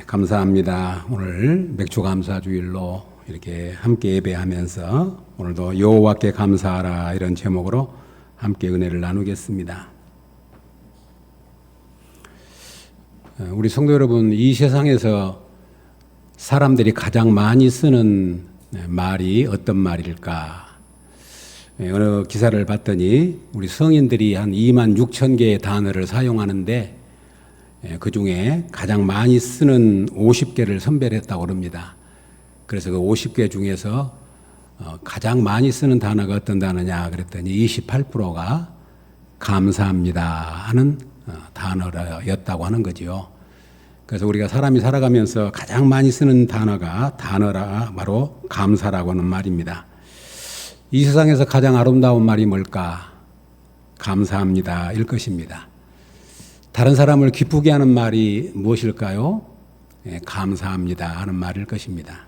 감사합니다. 오늘 맥주 감사 주일로 이렇게 함께 예배하면서 오늘도 여호와께 감사하라 이런 제목으로 함께 은혜를 나누겠습니다. 우리 성도 여러분, 이 세상에서 사람들이 가장 많이 쓰는 말이 어떤 말일까? 어느 기사를 봤더니 우리 성인들이 한 2만 6천 개의 단어를 사용하는데 그 중에 가장 많이 쓰는 50개를 선별했다고 합니다. 그래서 그 50개 중에서 가장 많이 쓰는 단어가 어떤 단어냐 그랬더니 28%가 감사합니다 하는 단어였다고 하는 거지요. 그래서 우리가 사람이 살아가면서 가장 많이 쓰는 단어가 바로 감사라고 하는 말입니다. 이 세상에서 가장 아름다운 말이 뭘까? 감사합니다 일 것입니다. 다른 사람을 기쁘게 하는 말이 무엇일까요? 감사합니다 하는 말일 것입니다.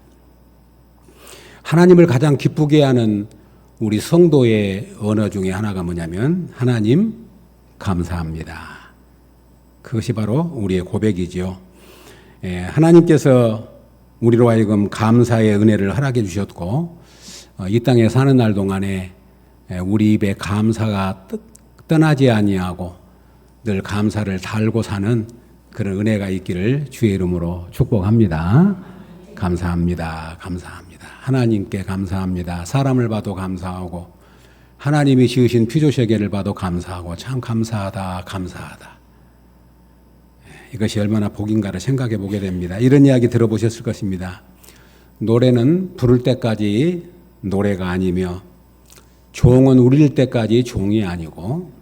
하나님을 가장 기쁘게 하는 우리 성도의 언어 중에 하나가 뭐냐면 하나님 감사합니다. 그것이 바로 우리의 고백이지요. 하나님께서 우리로 하여금 감사의 은혜를 허락해 주셨고 이 땅에 사는 날 동안에 우리 입에 감사가 떠나지 아니하고 늘 감사를 달고 사는 그런 은혜가 있기를 주의 이름으로 축복합니다. 감사합니다. 감사합니다. 하나님께 감사합니다. 사람을 봐도 감사하고 하나님이 지으신 피조세계를 봐도 감사하고 참 감사하다. 감사하다. 이것이 얼마나 복인가를 생각해 보게 됩니다. 이런 이야기 들어보셨을 것입니다. 노래는 부를 때까지 노래가 아니며 종은 울릴 때까지 종이 아니고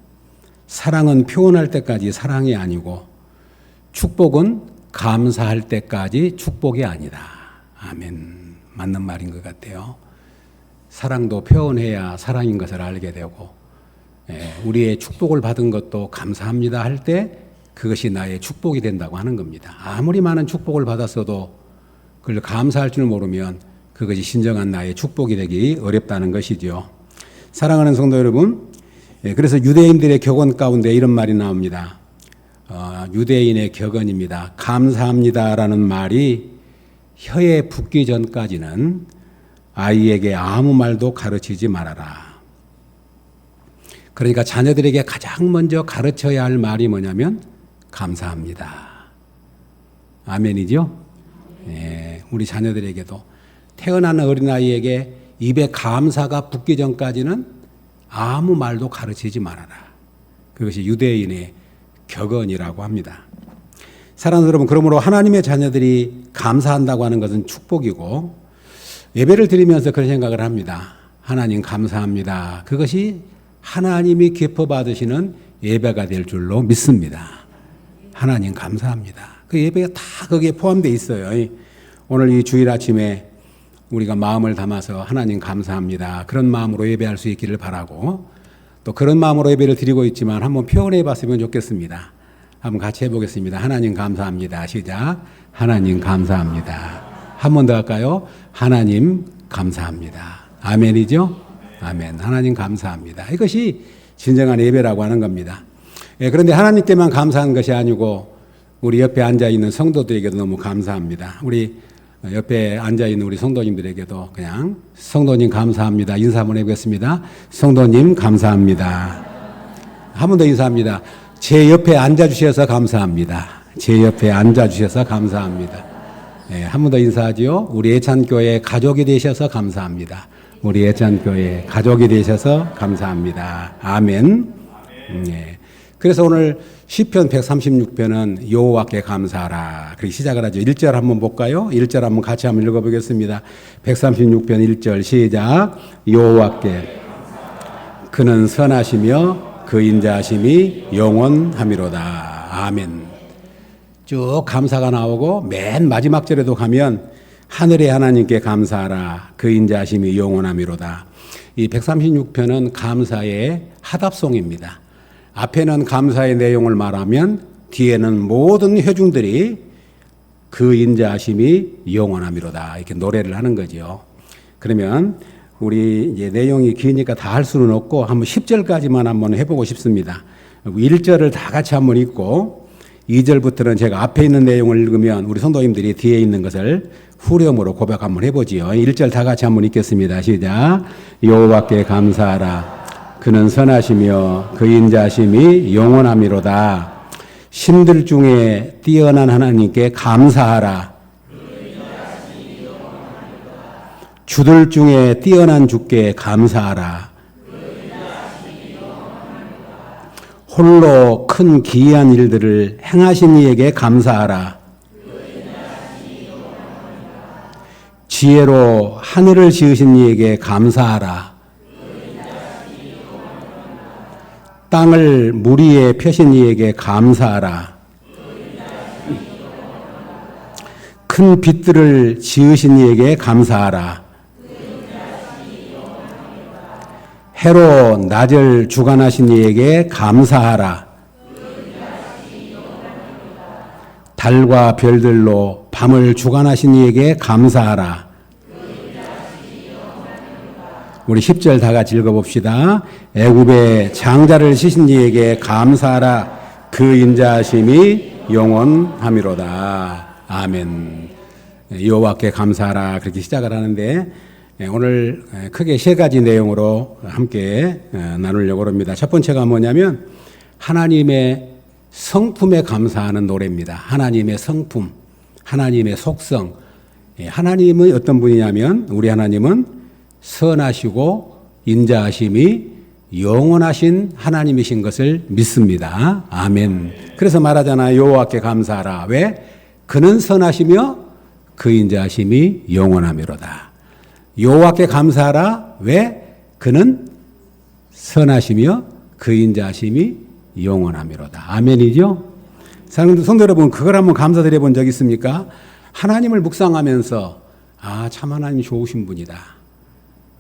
사랑은 표현할 때까지 사랑이 아니고 축복은 감사할 때까지 축복이 아니다. 아멘. 맞는 말인 것 같아요. 사랑도 표현해야 사랑인 것을 알게 되고 우리의 축복을 받은 것도 감사합니다 할 때 그것이 나의 축복이 된다고 하는 겁니다. 아무리 많은 축복을 받았어도 그걸 감사할 줄 모르면 그것이 진정한 나의 축복이 되기 어렵다는 것이죠. 사랑하는 성도 여러분, 그래서 유대인들의 격언 가운데 이런 말이 나옵니다. 유대인의 격언입니다. 감사합니다라는 말이 혀에 붙기 전까지는 아이에게 아무 말도 가르치지 말아라. 그러니까 자녀들에게 가장 먼저 가르쳐야 할 말이 뭐냐면 감사합니다. 아멘이죠? 우리 자녀들에게도 태어나는 어린아이에게 입에 감사가 붙기 전까지는 아무 말도 가르치지 말아라. 그것이 유대인의 격언이라고 합니다. 사랑하는 여러분, 그러므로 하나님의 자녀들이 감사한다고 하는 것은 축복이고 예배를 드리면서 그런 생각을 합니다. 하나님 감사합니다. 그것이 하나님이 기뻐 받으시는 예배가 될 줄로 믿습니다. 하나님 감사합니다. 그 예배가 다 거기에 포함되어 있어요. 오늘 이 주일 아침에 우리가 마음을 담아서 하나님 감사합니다. 그런 마음으로 예배할 수 있기를 바라고 또 그런 마음으로 예배를 드리고 있지만 한번 표현해 봤으면 좋겠습니다. 한번 같이 해보겠습니다. 하나님 감사합니다. 시작. 하나님 감사합니다. 한 번 더 할까요? 하나님 감사합니다. 아멘이죠? 아멘. 하나님 감사합니다. 이것이 진정한 예배라고 하는 겁니다. 그런데 하나님께만 감사한 것이 아니고 우리 옆에 앉아있는 성도들에게도 너무 감사합니다. 우리 옆에 앉아있는 우리 성도님들에게도 그냥 성도님 감사합니다. 인사 한번 해보겠습니다. 성도님 감사합니다. 한 번 더 인사합니다. 제 옆에 앉아주셔서 감사합니다. 제 옆에 앉아주셔서 감사합니다. 한 번 더 인사하죠. 우리 예찬교회 가족이 되셔서 감사합니다. 우리 예찬교회 가족이 되셔서 감사합니다. 아멘. 그래서 오늘 시편 136편은 여호와께 감사하라. 그렇게 시작을 하죠. 1절 한번 볼까요? 1절 한번 같이 한번 읽어보겠습니다. 136편 1절 시작. 여호와께 그는 선하시며 그 인자하심이 영원하미로다. 아멘. 쭉 감사가 나오고 맨 마지막 절에도 가면 하늘의 하나님께 감사하라. 그 인자하심이 영원하미로다. 이 136편은 감사의 하답송입니다. 앞에는 감사의 내용을 말하면 뒤에는 모든 회중들이 그 인자하심이 영원하미로다 이렇게 노래를 하는 거죠. 그러면 우리 이제 내용이 기니까 다 할 수는 없고 한번 10절까지만 한번 해보고 싶습니다. 1절을 다 같이 한번 읽고 2절부터는 제가 앞에 있는 내용을 읽으면 우리 성도님들이 뒤에 있는 것을 후렴으로 고백 한번 해보지요. 1절 다 같이 한번 읽겠습니다. 시작. 여호와께 감사하라. 그는 선하시며 그 인자심이 영원함이로다. 신들 중에 뛰어난 하나님께 감사하라. 주들 중에 뛰어난 주께 감사하라. 홀로 큰 기이한 일들을 행하신 이에게 감사하라. 지혜로 하늘을 지으신 이에게 감사하라. 땅을 물 위에 펴신 이에게 감사하라. 큰 빛들을 지으신 이에게 감사하라. 해로 낮을 주관하신 이에게 감사하라. 달과 별들로 밤을 주관하신 이에게 감사하라. 우리 10절 다 같이 읽어봅시다. 애굽의 장자를 치신 이에게 감사하라. 그 인자하심이 영원함이로다. 아멘. 여호와께 감사하라. 그렇게 시작을 하는데 오늘 크게 세 가지 내용으로 함께 나누려고 합니다. 첫 번째가 뭐냐면 하나님의 성품에 감사하는 노래입니다. 하나님의 성품, 하나님의 속성. 하나님은 어떤 분이냐면 우리 하나님은 선하시고 인자하심이 영원하신 하나님이신 것을 믿습니다. 아멘. 그래서 말하잖아요. 여호와께 감사하라. 왜? 그는 선하시며 그 인자하심이 영원함이로다. 여호와께 감사하라. 왜? 그는 선하시며 그 인자하심이 영원함이로다. 아멘이죠? 성도 여러분, 그걸 한번 감사드려 본 적 있습니까? 하나님을 묵상하면서 참 하나님 좋으신 분이다.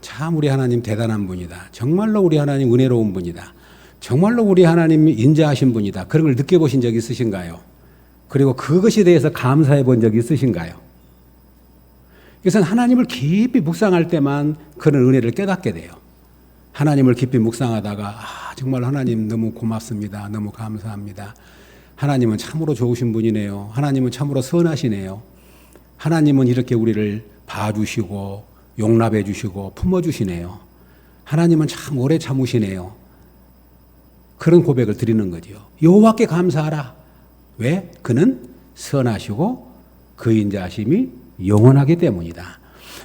참 우리 하나님 대단한 분이다. 정말로 우리 하나님 은혜로운 분이다. 정말로 우리 하나님 인자하신 분이다. 그런 걸 느껴보신 적 있으신가요? 그리고 그것에 대해서 감사해 본 적 있으신가요? 그래서 하나님을 깊이 묵상할 때만 그런 은혜를 깨닫게 돼요. 하나님을 깊이 묵상하다가 정말 하나님 너무 고맙습니다. 너무 감사합니다. 하나님은 참으로 좋으신 분이네요. 하나님은 참으로 선하시네요. 하나님은 이렇게 우리를 봐주시고 용납해 주시고 품어주시네요. 하나님은 참 오래 참으시네요. 그런 고백을 드리는 거죠. 여호와께 감사하라. 왜? 그는 선하시고 그 인자하심이 영원하기 때문이다.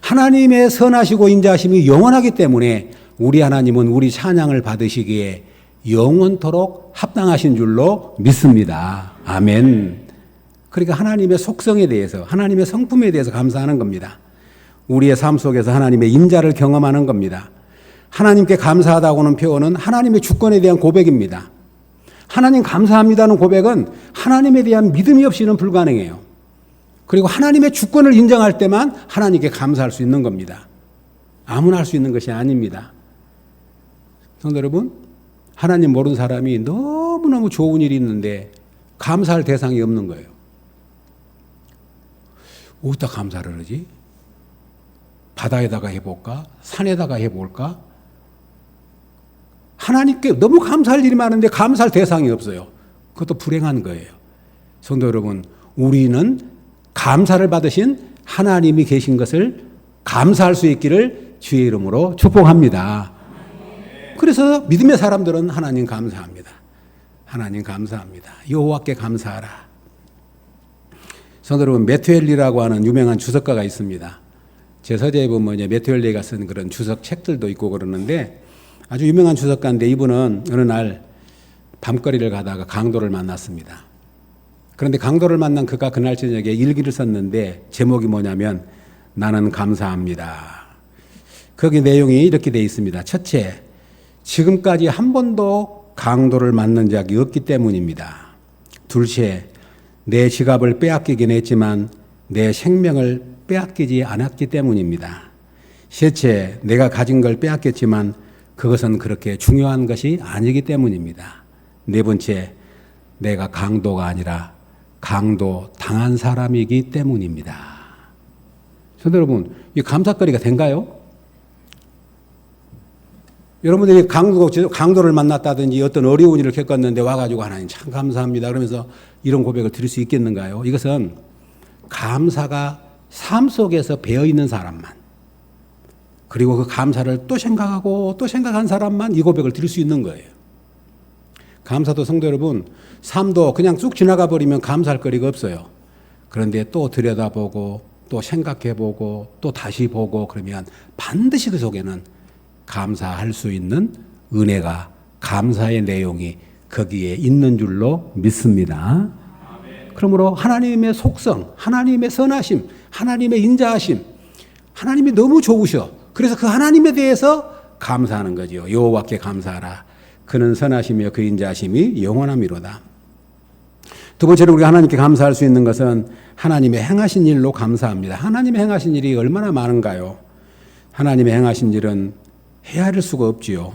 하나님의 선하시고 인자하심이 영원하기 때문에 우리 하나님은 우리 찬양을 받으시기에 영원토록 합당하신 줄로 믿습니다. 아멘. 그러니까 하나님의 속성에 대해서, 하나님의 성품에 대해서 감사하는 겁니다. 우리의 삶 속에서 하나님의 인자를 경험하는 겁니다. 하나님께 감사하다고는 표현은 하나님의 주권에 대한 고백입니다. 하나님 감사합니다는 고백은 하나님에 대한 믿음이 없이는 불가능해요. 그리고 하나님의 주권을 인정할 때만 하나님께 감사할 수 있는 겁니다. 아무나 할 수 있는 것이 아닙니다. 성도 여러분, 하나님 모르는 사람이 너무너무 좋은 일이 있는데 감사할 대상이 없는 거예요. 어디다 감사를 하지? 바다에다가 해볼까? 산에다가 해볼까? 하나님께 너무 감사할 일이 많은데 감사할 대상이 없어요. 그것도 불행한 거예요. 성도 여러분, 우리는 감사를 받으신 하나님이 계신 것을 감사할 수 있기를 주의 이름으로 축복합니다. 그래서 믿음의 사람들은 하나님 감사합니다. 하나님 감사합니다. 여호와께 감사하라. 성도 여러분, 메투엘리라고 하는 유명한 주석가가 있습니다. 제 서재에 보면 메투엘리가 쓴 그런 주석 책들도 있고 그러는데 아주 유명한 주석가인데 이분은 어느 날 밤거리를 가다가 강도를 만났습니다. 그런데 강도를 만난 그가 그날 저녁에 일기를 썼는데 제목이 뭐냐면 나는 감사합니다. 거기 내용이 이렇게 되어 있습니다. 첫째, 지금까지 한 번도 강도를 만난 적이 없기 때문입니다. 둘째, 내 지갑을 빼앗기긴 했지만 내 생명을 빼앗기지 않았기 때문입니다. 셋째, 내가 가진 걸 빼앗겼지만 그것은 그렇게 중요한 것이 아니기 때문입니다. 네 번째, 내가 강도가 아니라 강도 당한 사람이기 때문입니다. 성도 여러분, 이 감사거리가 된가요? 여러분들이 강도를 만났다든지 어떤 어려운 일을 겪었는데 와가지고 하나님 참 감사합니다 그러면서 이런 고백을 드릴 수 있겠는가요? 이것은 감사가 삶 속에서 배어 있는 사람만, 그리고 그 감사를 또 생각하고 또 생각한 사람만 이 고백을 드릴 수 있는 거예요. 감사도 성도 여러분, 삶도 그냥 쑥 지나가 버리면 감사할 거리가 없어요. 그런데 또 들여다보고 또 생각해보고 또 다시 보고 그러면 반드시 그 속에는 감사할 수 있는 은혜가, 감사의 내용이 거기에 있는 줄로 믿습니다. 그러므로 하나님의 속성, 하나님의 선하심, 하나님의 인자하심, 하나님이 너무 좋으셔. 그래서 그 하나님에 대해서 감사하는 거죠. 여호와께 감사하라. 그는 선하시며 그 인자하심이 영원함이로다. 두 번째로 우리가 하나님께 감사할 수 있는 것은 하나님의 행하신 일로 감사합니다. 하나님의 행하신 일이 얼마나 많은가요? 하나님의 행하신 일은 헤아릴 수가 없지요.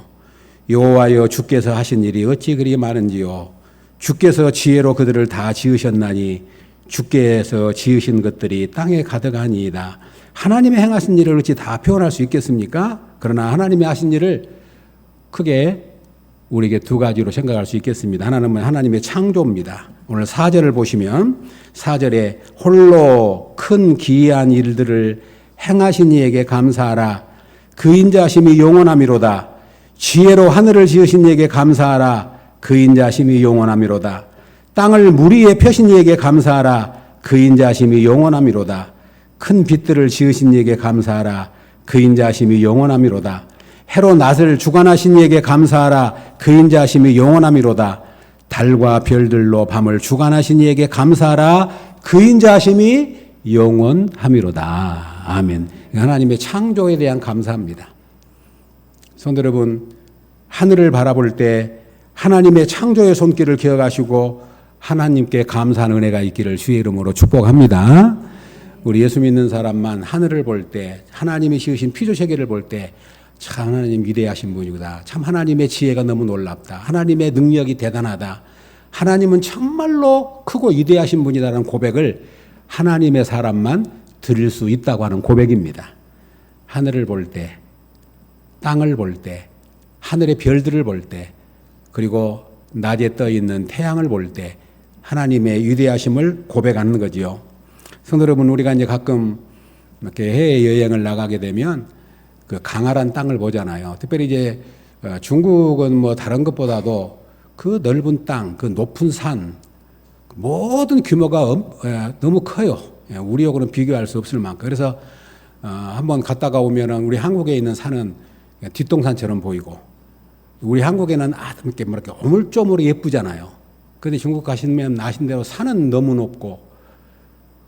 여호와여 주께서 하신 일이 어찌 그리 많은지요. 주께서 지혜로 그들을 다 지으셨나니 주께서 지으신 것들이 땅에 가득하니이다. 하나님의 행하신 일을 어찌 다 표현할 수 있겠습니까? 그러나 하나님의 하신 일을 크게 우리에게 두 가지로 생각할 수 있겠습니다. 하나는 하나님의 창조입니다. 오늘 4절을 보시면 4절에 홀로 큰 기이한 일들을 행하신 이에게 감사하라. 그 인자하심이 영원함이로다. 지혜로 하늘을 지으신 이에게 감사하라. 그 인자하심이 영원함이로다. 땅을 물 위에 펴신 이에게 감사하라. 그 인자하심이 영원함이로다. 큰 빛들을 지으신 이에게 감사하라. 그 인자하심이 영원함이로다. 해로 낮을 주관하신 이에게 감사하라. 그 인자하심이 영원함이로다. 달과 별들로 밤을 주관하신 이에게 감사하라. 그 인자하심이 영원함이로다. 아멘. 하나님의 창조에 대한 감사합니다. 성도 여러분, 하늘을 바라볼 때 하나님의 창조의 손길을 기억하시고 하나님께 감사하는 은혜가 있기를 주의 이름으로 축복합니다. 우리 예수 믿는 사람만 하늘을 볼 때, 하나님이 지으신 피조세계를 볼 때 참 하나님 위대하신 분이구나. 참 하나님의 지혜가 너무 놀랍다. 하나님의 능력이 대단하다. 하나님은 정말로 크고 위대하신 분이다라는 고백을 하나님의 사람만 드릴 수 있다고 하는 고백입니다. 하늘을 볼 때, 땅을 볼 때, 하늘의 별들을 볼 때, 그리고 낮에 떠 있는 태양을 볼 때 하나님의 위대하심을 고백하는 거지요. 성도 여러분, 우리가 이제 가끔 이렇게 해외 여행을 나가게 되면 그 강활한 땅을 보잖아요. 특별히 이제 중국은 뭐 다른 것보다도 그 넓은 땅, 그 높은 산, 모든 규모가 너무 커요. 우리하고는 비교할 수 없을 만큼. 그래서 한번 갔다가 오면은 우리 한국에 있는 산은 뒷동산처럼 보이고, 우리 한국에는 이렇게 뭐 이렇게 오물조물 예쁘잖아요. 그런데 중국 가시면 아신 대로 산은 너무 높고,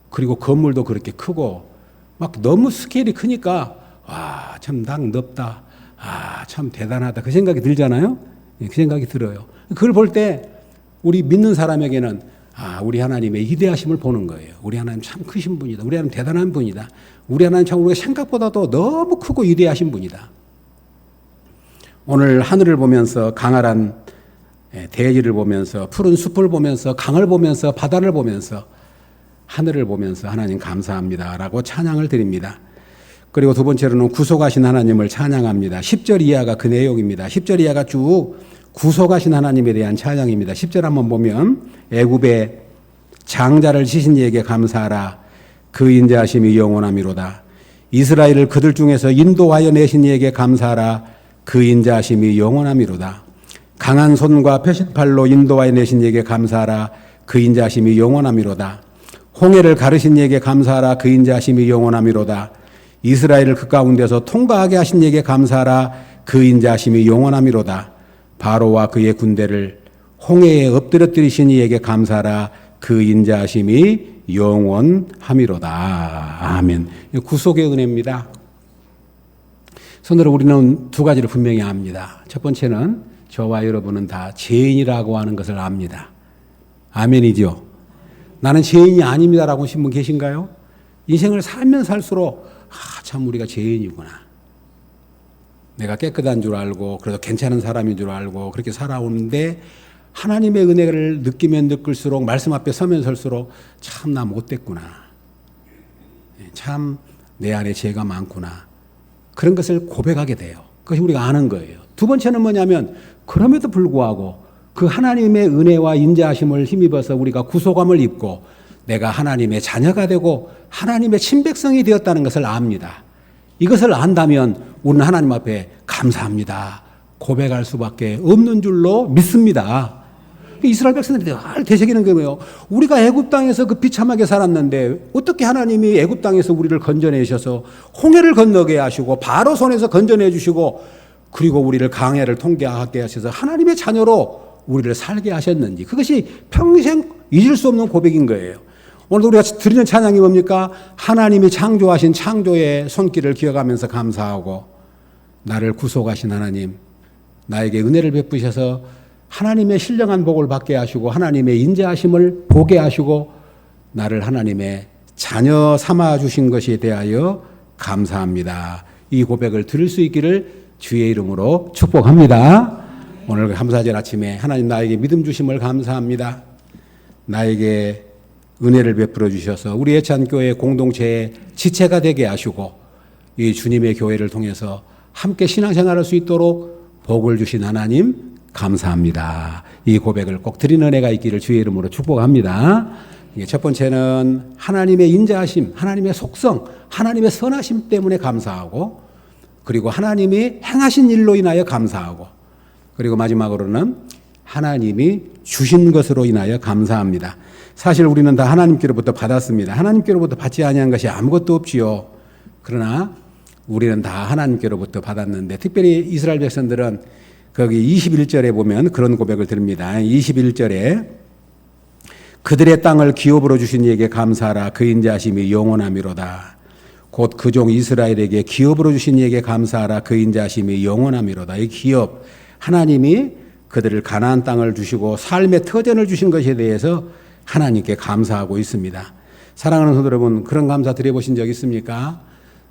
그리고 건물도 그렇게 크고, 막 너무 스케일이 크니까 와, 참 땅 넓다. 아, 참 대단하다. 그 생각이 들잖아요. 그 생각이 들어요. 그걸 볼 때 우리 믿는 사람에게는 우리 하나님의 위대하심을 보는 거예요. 우리 하나님 참 크신 분이다. 우리 하나님 대단한 분이다. 우리 하나님 참 우리가 생각보다도 너무 크고 위대하신 분이다. 오늘 하늘을 보면서 강활한 대지를 보면서 푸른 숲을 보면서 강을 보면서 바다를 보면서 하늘을 보면서 하나님 감사합니다라고 찬양을 드립니다. 그리고 두 번째로는 구속하신 하나님을 찬양합니다. 10절 이하가 그 내용입니다. 10절 이하가 쭉 구속하신 하나님에 대한 찬양입니다. 10절 한번 보면 애굽의 장자를 치신 이에게 감사하라. 그 인자하심이 영원함이로다. 이스라엘을 그들 중에서 인도하여 내신 이에게 감사하라. 그 인자하심이 영원함이로다. 강한 손과 표식팔로 인도하여 내신 이에게 감사하라. 그 인자하심이 영원함이로다. 홍해를 가르신 이에게 감사하라. 그 인자하심이 영원함이로다. 이스라엘을 그 가운데서 통과하게 하신 이에게 감사하라. 그 인자하심이 영원함이로다. 바로와 그의 군대를 홍해에 엎드려뜨리신 이에게 감사하라. 그 인자하심이 영원함이로다. 아멘. 구속의 은혜입니다. 손으로 우리는 두 가지를 분명히 압니다. 첫 번째는 저와 여러분은 다 죄인이라고 하는 것을 압니다. 아멘이죠. 나는 죄인이 아닙니다라고 하신 분 계신가요? 인생을 살면 살수록 참 우리가 죄인이구나. 내가 깨끗한 줄 알고 그래도 괜찮은 사람인 줄 알고 그렇게 살아오는데 하나님의 은혜를 느끼면 느낄수록 말씀 앞에 서면 설수록 참 나 못됐구나. 참 내 안에 죄가 많구나. 그런 것을 고백하게 돼요. 그것이 우리가 아는 거예요. 두 번째는 뭐냐면 그럼에도 불구하고 그 하나님의 은혜와 인자하심을 힘입어서 우리가 구속함을 입고 내가 하나님의 자녀가 되고 하나님의 친백성이 되었다는 것을 압니다. 이것을 안다면 우리는 하나님 앞에 감사합니다 고백할 수밖에 없는 줄로 믿습니다. 이스라엘 백성들이 늘 되새기는 게 뭐예요? 우리가 애굽 땅에서 그 비참하게 살았는데 어떻게 하나님이 애굽 땅에서 우리를 건져내셔서 홍해를 건너게 하시고 바로 손에서 건져내 주시고 그리고 우리를 강해를 통과하게 하셔서 하나님의 자녀로 우리를 살게 하셨는지, 그것이 평생 잊을 수 없는 고백인 거예요. 오늘 우리가 드리는 찬양이 뭡니까? 하나님이 창조하신 창조의 손길을 기억하면서 감사하고 나를 구속하신 하나님, 나에게 은혜를 베푸셔서 하나님의 신령한 복을 받게 하시고 하나님의 인자하심을 보게 하시고 나를 하나님의 자녀 삼아 주신 것에 대하여 감사합니다. 이 고백을 들을 수 있기를 주의 이름으로 축복합니다. 오늘 감사절 아침에 하나님 나에게 믿음 주심을 감사합니다. 나에게 은혜를 베풀어 주셔서 우리 예찬교회 공동체의 지체가 되게 하시고 이 주님의 교회를 통해서 함께 신앙생활할 수 있도록 복을 주신 하나님 감사합니다. 이 고백을 꼭 드리는 은혜가 있기를 주의 이름으로 축복합니다. 첫 번째는 하나님의 인자하심, 하나님의 속성, 하나님의 선하심 때문에 감사하고, 그리고 하나님이 행하신 일로 인하여 감사하고, 그리고 마지막으로는 하나님이 주신 것으로 인하여 감사합니다. 사실 우리는 다 하나님께로부터 받았습니다. 하나님께로부터 받지 아니한 것이 아무것도 없지요. 그러나 우리는 다 하나님께로부터 받았는데, 특별히 이스라엘 백성들은 거기 21절에 보면 그런 고백을 드립니다. 21절에 그들의 땅을 기업으로 주신 이에게 감사하라. 그 인자하심이 영원하미로다. 곧 그 종 이스라엘에게 기업으로 주신 이에게 감사하라. 그 인자하심이 영원하미로다. 이 기업, 하나님이 그들을 가나안 땅을 주시고 삶의 터전을 주신 것에 대해서 하나님께 감사하고 있습니다. 사랑하는 성도 여러분, 그런 감사 드려보신 적 있습니까?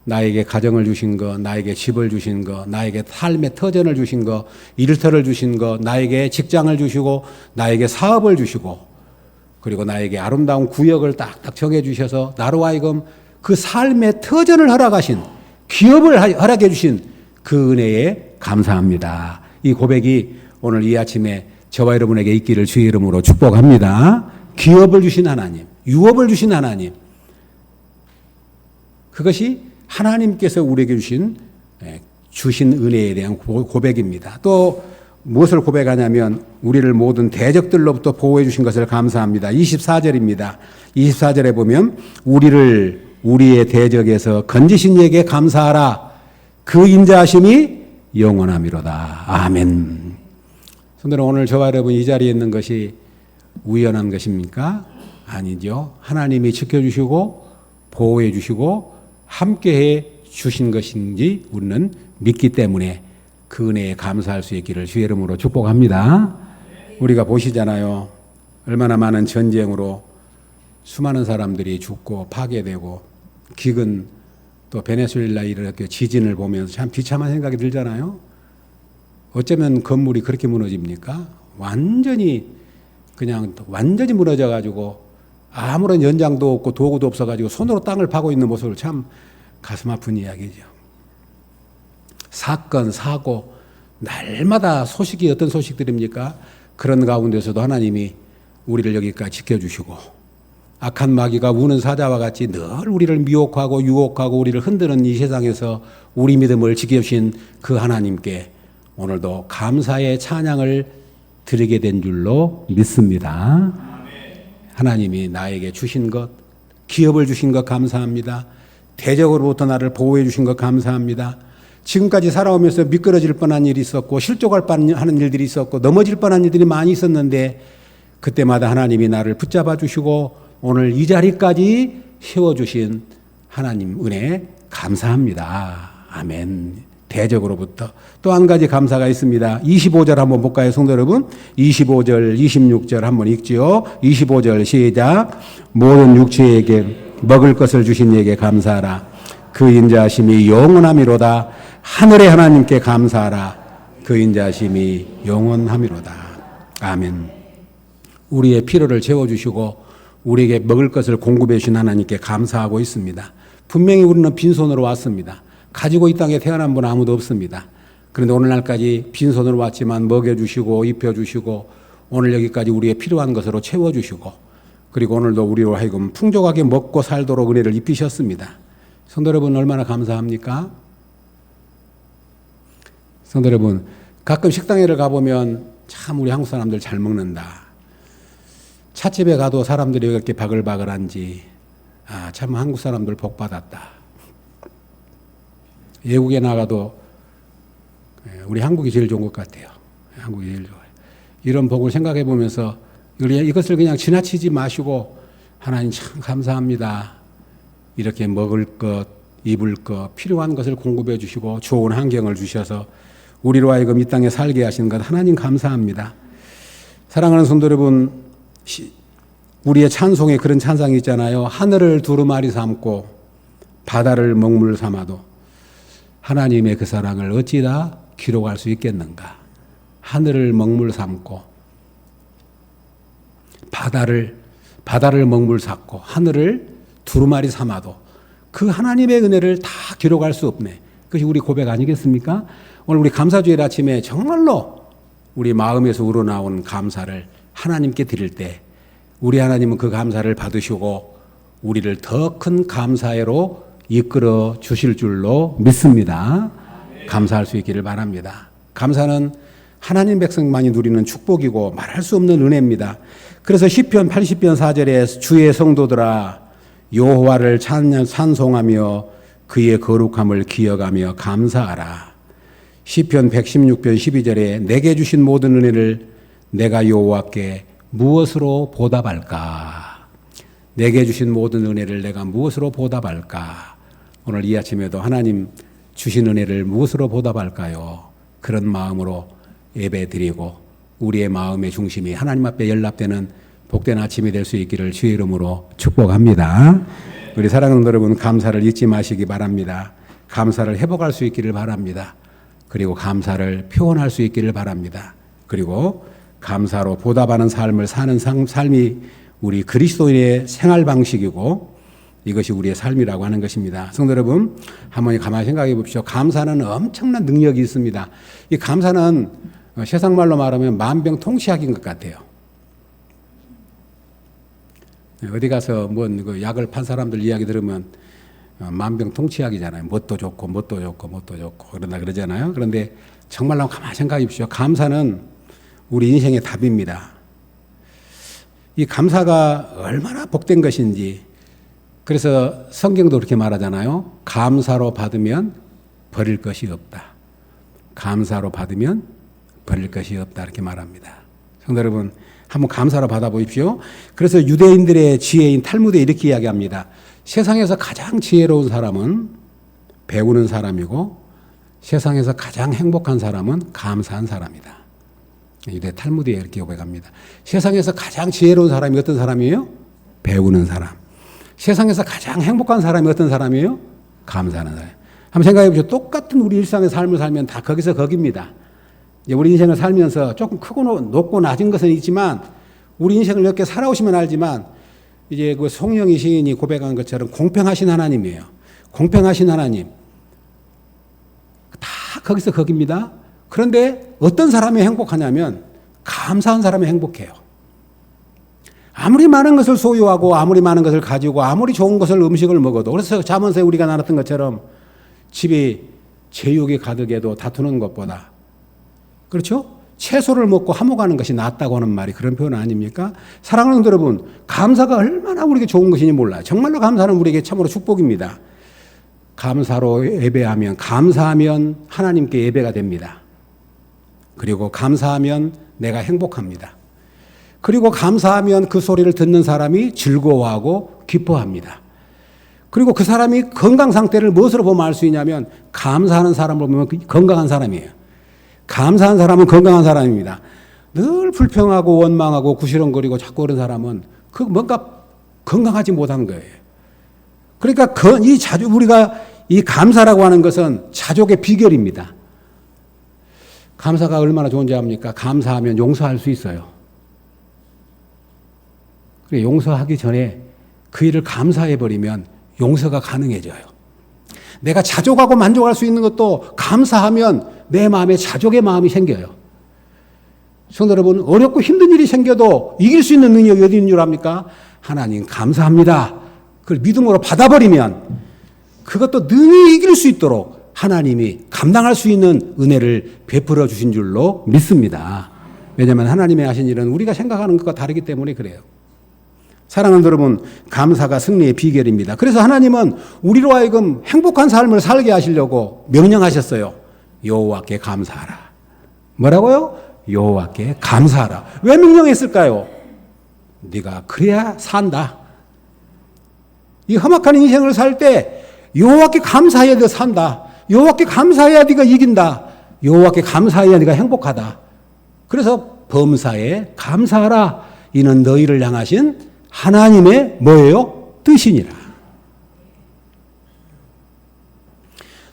나에게 가정을 주신 거, 나에게 집을 주신 거, 나에게 삶의 터전을 주신 거, 일터를 주신 거, 나에게 직장을 주시고 나에게 사업을 주시고, 그리고 나에게 아름다운 구역을 딱딱 정해 주셔서 나로 하여금 그 삶의 터전을 허락하신, 기업을 허락해 주신 그 은혜에 감사합니다. 이 고백이 오늘 이 아침에 저와 여러분에게 있기를 주의 이름으로 축복합니다. 기업을 주신 하나님, 유업을 주신 하나님, 그것이 하나님께서 우리에게 주신 은혜에 대한 고백입니다. 또 무엇을 고백하냐면 우리를 모든 대적들로부터 보호해 주신 것을 감사합니다. 24절입니다. 24절에 보면 우리를 우리의 대적에서 건지신 이에게 감사하라. 그 인자하심이 영원하미로다. 아멘. 성도는 오늘 저와 여러분 이 자리에 있는 것이 우연한 것입니까? 아니죠. 하나님이 지켜주시고 보호해 주시고 함께해 주신 것인지 우리는 믿기 때문에 그 은혜에 감사할 수 있기를 주의 이름으로 축복합니다. 우리가 보시잖아요. 얼마나 많은 전쟁으로 수많은 사람들이 죽고 파괴되고, 기근 또 베네수엘라 이렇게 지진을 보면서 참 비참한 생각이 들잖아요. 어쩌면 건물이 그렇게 무너집니까? 완전히 무너져가지고 아무런 연장도 없고 도구도 없어가지고 손으로 땅을 파고 있는 모습을 참 가슴 아픈 이야기죠. 사건, 사고, 날마다 어떤 소식들입니까? 그런 가운데서도 하나님이 우리를 여기까지 지켜주시고, 악한 마귀가 우는 사자와 같이 늘 우리를 미혹하고 유혹하고 우리를 흔드는 이 세상에서 우리 믿음을 지켜주신 그 하나님께 오늘도 감사의 찬양을 드리게 된 줄로 믿습니다. 하나님이 나에게 주신 것, 기업을 주신 것 감사합니다. 대적으로부터 나를 보호해 주신 것 감사합니다. 지금까지 살아오면서 미끄러질 뻔한 일이 있었고 실족할 뻔하는 일들이 있었고 넘어질 뻔한 일들이 많이 있었는데 그때마다 하나님이 나를 붙잡아 주시고 오늘 이 자리까지 세워주신 하나님 은혜 감사합니다. 아멘. 대적으로부터. 또 한 가지 감사가 있습니다. 25절 한번 볼까요, 성도 여러분? 25절, 26절 한번 읽지요. 25절 시작. 모든 육체에게 먹을 것을 주신 이에게 감사하라. 그 인자하심이 영원하미로다. 하늘의 하나님께 감사하라. 그 인자하심이 영원하미로다. 아멘. 우리의 필요를 채워주시고 우리에게 먹을 것을 공급해 주신 하나님께 감사하고 있습니다. 분명히 우리는 빈손으로 왔습니다. 가지고 이 땅에 태어난 분 아무도 없습니다. 그런데 오늘날까지 빈손으로 왔지만 먹여주시고 입혀주시고 오늘 여기까지 우리의 필요한 것으로 채워주시고 그리고 오늘도 우리로 하여금 풍족하게 먹고 살도록 은혜를 입히셨습니다. 성도 여러분 얼마나 감사합니까? 성도 여러분 가끔 식당에를 가보면 참 우리 한국 사람들 잘 먹는다. 찻집에 가도 사람들이 왜 이렇게 바글바글한지 참 한국 사람들 복 받았다. 외국에 나가도 우리 한국이 제일 좋은 것 같아요. 한국이 제일 좋아요. 이런 복을 생각해 보면서 이것을 그냥 지나치지 마시고 하나님 참 감사합니다. 이렇게 먹을 것, 입을 것, 필요한 것을 공급해 주시고 좋은 환경을 주셔서 우리로 하여금 이 땅에 살게 하신 것 하나님 감사합니다. 사랑하는 성도 여러분, 우리의 찬송에 그런 찬상이 있잖아요. 하늘을 두루마리 삼고 바다를 먹물 삼아도 하나님의 그 사랑을 어찌다 기록할 수 있겠는가. 하늘을 먹물 삼고 바다를 먹물 삼고 하늘을 두루마리 삼아도 그 하나님의 은혜를 다 기록할 수 없네. 그것이 우리 고백 아니겠습니까? 오늘 우리 감사주일 아침에 정말로 우리 마음에서 우러나온 감사를 하나님께 드릴 때 우리 하나님은 그 감사를 받으시고 우리를 더 큰 감사회로 이끌어 주실 줄로 믿습니다. 감사할 수 있기를 바랍니다. 감사는 하나님 백성만이 누리는 축복이고 말할 수 없는 은혜입니다. 그래서 시편 80편 4절에 주의 성도들아 여호와를 찬송하며 그의 거룩함을 기억하며 감사하라. 시편 116편 12절에 내게 주신 모든 은혜를 내가 여호와께 무엇으로 보답할까? 내게 주신 모든 은혜를 내가 무엇으로 보답할까? 오늘 이 아침에도 하나님 주신 은혜를 무엇으로 보답할까요? 그런 마음으로 예배 드리고 우리의 마음의 중심이 하나님 앞에 연락되는 복된 아침이 될 수 있기를 주의 이름으로 축복합니다. 우리 사랑하는 여러분 감사를 잊지 마시기 바랍니다. 감사를 회복할 수 있기를 바랍니다. 그리고 감사를 표현할 수 있기를 바랍니다. 그리고 감사로 보답하는 삶을 사는 삶이 우리 그리스도인의 생활 방식이고 이것이 우리의 삶이라고 하는 것입니다. 성도 여러분, 한번 가만히 생각해 보십시오. 감사는 엄청난 능력이 있습니다. 이 감사는 세상 말로 말하면 만병통치약인 것 같아요. 어디 가서 그 약을 판 사람들 이야기 들으면 만병통치약이잖아요. 뭣도 좋고 뭣도 좋고 뭣도 좋고 그러나 그러잖아요. 그런데 정말로 가만히 생각해 보십시오. 감사는 우리 인생의 답입니다. 이 감사가 얼마나 복된 것인지 그래서 성경도 그렇게 말하잖아요. 감사로 받으면 버릴 것이 없다. 감사로 받으면 버릴 것이 없다 이렇게 말합니다. 성도 여러분 한번 감사로 받아보십시오. 그래서 유대인들의 지혜인 탈무드에 이렇게 이야기합니다. 세상에서 가장 지혜로운 사람은 배우는 사람이고 세상에서 가장 행복한 사람은 감사한 사람이다. 유대 탈무드에 이렇게 고백합니다. 세상에서 가장 지혜로운 사람이 어떤 사람이에요? 배우는 사람. 세상에서 가장 행복한 사람이 어떤 사람이에요? 감사하는 사람. 한번 생각해 보십시오. 똑같은 우리 일상의 삶을 살면 다 거기서 거기입니다. 우리 인생을 살면서 조금 크고 높고 낮은 것은 있지만 우리 인생을 이렇게 살아오시면 알지만 이제 그 송영희 시인이 고백한 것처럼 공평하신 하나님이에요. 공평하신 하나님. 다 거기서 거기입니다. 그런데 어떤 사람이 행복하냐면 감사한 사람이 행복해요. 아무리 많은 것을 소유하고 아무리 많은 것을 가지고 아무리 좋은 것을 음식을 먹어도 그래서 잠언서에 우리가 나눴던 것처럼 집이 제육이 가득해도 다투는 것보다 그렇죠? 채소를 먹고 하모가는 것이 낫다고 하는 말이 그런 표현 아닙니까? 사랑하는 여러분, 감사가 얼마나 우리에게 좋은 것인지 몰라요. 정말로 감사는 우리에게 참으로 축복입니다. 감사로 예배하면, 감사하면 하나님께 예배가 됩니다. 그리고 감사하면 내가 행복합니다. 그리고 감사하면 그 소리를 듣는 사람이 즐거워하고 기뻐합니다. 그리고 그 사람이 건강 상태를 무엇으로 보면 알 수 있냐면 감사하는 사람을 보면 건강한 사람이에요. 감사한 사람은 건강한 사람입니다. 늘 불평하고 원망하고 구시렁거리고 자꾸 그런 사람은 그 뭔가 건강하지 못한 거예요. 그러니까 우리가 이 감사라고 하는 것은 자족의 비결입니다. 감사가 얼마나 좋은지 압니까? 감사하면 용서할 수 있어요. 용서하기 전에 그 일을 감사해버리면 용서가 가능해져요. 내가 자족하고 만족할 수 있는 것도 감사하면 내 마음에 자족의 마음이 생겨요. 성도 여러분, 어렵고 힘든 일이 생겨도 이길 수 있는 능력이 어디 있는 줄 압니까? 하나님 감사합니다. 그걸 믿음으로 받아버리면 그것도 능히 이길 수 있도록 하나님이 감당할 수 있는 은혜를 베풀어 주신 줄로 믿습니다. 왜냐하면 하나님의 하신 일은 우리가 생각하는 것과 다르기 때문에 그래요. 사랑하는 여러분, 감사가 승리의 비결입니다. 그래서 하나님은 우리로 하여금 행복한 삶을 살게 하시려고 명령하셨어요. 여호와께 감사하라. 뭐라고요? 여호와께 감사하라. 왜 명령했을까요? 네가 그래야 산다. 이 험악한 인생을 살 때 여호와께 감사해야 돼 산다. 여호와께 감사해야 네가 이긴다. 여호와께 감사해야 네가 행복하다. 그래서 범사에 감사하라. 이는 너희를 향하신 하나님의 뭐예요? 뜻이니라.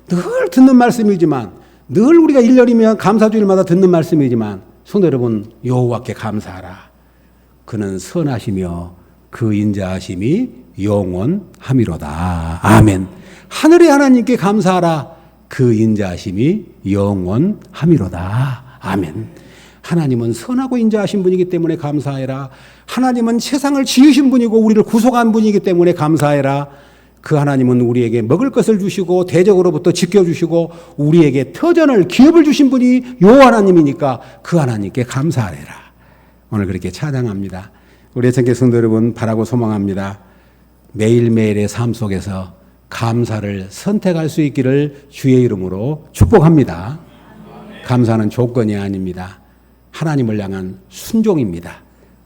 늘 듣는 말씀이지만, 늘 우리가 1년이면 감사주일마다 듣는 말씀이지만, 성도 여러분, 여호와께 감사하라. 그는 선하시며 그 인자하심이 영원함이로다. 아멘. 하늘의 하나님께 감사하라. 그 인자하심이 영원함이로다. 아멘. 하나님은 선하고 인자하신 분이기 때문에 감사해라. 하나님은 세상을 지으신 분이고 우리를 구속한 분이기 때문에 감사해라. 그 하나님은 우리에게 먹을 것을 주시고 대적으로부터 지켜주시고 우리에게 터전을 기업을 주신 분이 요 하나님이니까 그 하나님께 감사하라. 오늘 그렇게 찬양합니다. 우리 애청객 성도 여러분, 바라고 소망합니다. 매일매일의 삶 속에서 감사를 선택할 수 있기를 주의 이름으로 축복합니다. 감사는 조건이 아닙니다. 하나님을 향한 순종입니다.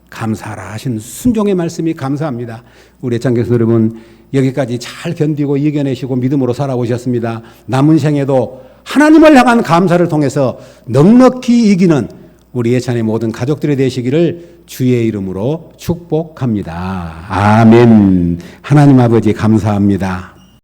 감사하라 하신 순종의 말씀이 감사합니다. 우리 애청객 여러분, 여기까지 잘 견디고 이겨내시고 믿음으로 살아오셨습니다. 남은 생에도 하나님을 향한 감사를 통해서 넉넉히 이기는 우리 예찬의 모든 가족들이 되시기를 주의 이름으로 축복합니다. 아멘. 하나님 아버지 감사합니다.